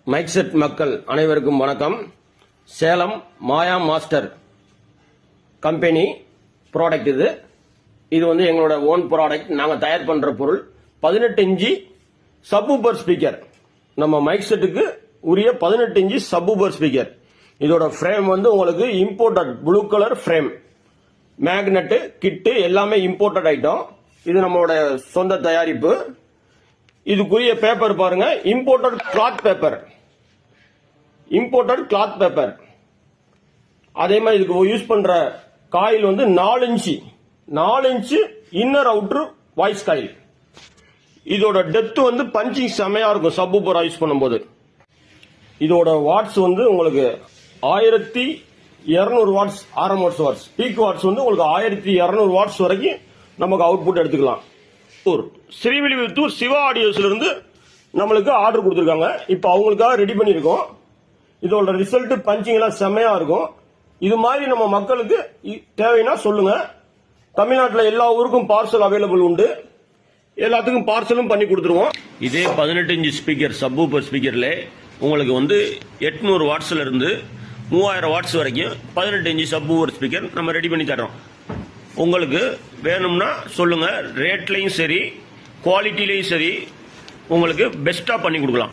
Mic set மக்கள் அனைவருக்கும் வணக்கம். சேலம் மாயா மாஸ்டர் கம்பெனி ப்ராடக்ட் இது வந்து எங்களோட ஓன் ப்ராடக்ட். நாங்க தயார் பண்ற பொருள் 18 இன்ச்சி சப்வூஃபர் ஸ்பீக்கர். நம்ம மைக் செட்டுக்கு உரிய 18 இன்ச்சி சப்வூஃபர் ஸ்பீக்கர். இதோட ஃப்ரேம் வந்து உங்களுக்கு imported blue colour frame, magnet kit எல்லாமே இம்போர்ட்டட் ஐட்டம். இது நம்மளோட சொந்த தயாரிப்பு. இதுக்குரிய பேப்பர் பாருங்க, imported cloth paper, imported cloth paper. அதே மாதிரி இதுக்கு யூஸ் பண்ற காயில் வந்து 4 inch inner outer voice coil. இதோட டெப்த் வந்து பஞ்சிங் செமையா இருக்கும் சப்வூஃபர் யூஸ் பண்ணும்போது. இதோட வாட்ஸ் வந்து உங்களுக்கு 1200 watts RMS watts, peak watts வந்து உங்களுக்கு 1200 வாட்ஸ் வரைக்கும் நமக்கு அவுட்புட் எடுத்துக்கலாம். ஸ்ரீவில்லிபுத்தூர் சிவா ஆடியோஸ்ல இருந்து நம்மளுக்கு ஆர்டர் கொடுத்துருக்காங்க. இப்போ அவங்களுக்காக ரெடி பண்ணிருக்கோம். இதோட ரிசல்ட் பஞ்சிங் எல்லாம் செம்மையா இருக்கும். இது மாதிரி நம்ம மக்களுக்கு தேவைன்னா சொல்லுங்க. தமிழ்நாட்டில் எல்லா ஊருக்கும் பார்சல் அவைலபிள் உண்டு. எல்லாத்துக்கும் பார்சலும் பண்ணி கொடுத்துருவோம். இதே 18 இன்ச் ஸ்பீக்கர் சப்வூஃபர் ஸ்பீக்கர்ல உங்களுக்கு வந்து 800 வாட்ஸ்ல இருந்து 3000 வாட்ஸ் வரைக்கும் 18 இன்ச் சப்வூஃபர் ஸ்பீக்கர் நம்ம ரெடி பண்ணி தரோம். உங்களுக்கு வேணும்னா சொல்லுங்க. ரேட்லையும் சரி, குவாலிட்டிலையும் சரி உங்களுக்கு பெஸ்டா பண்ணி கொடுக்கலாம்.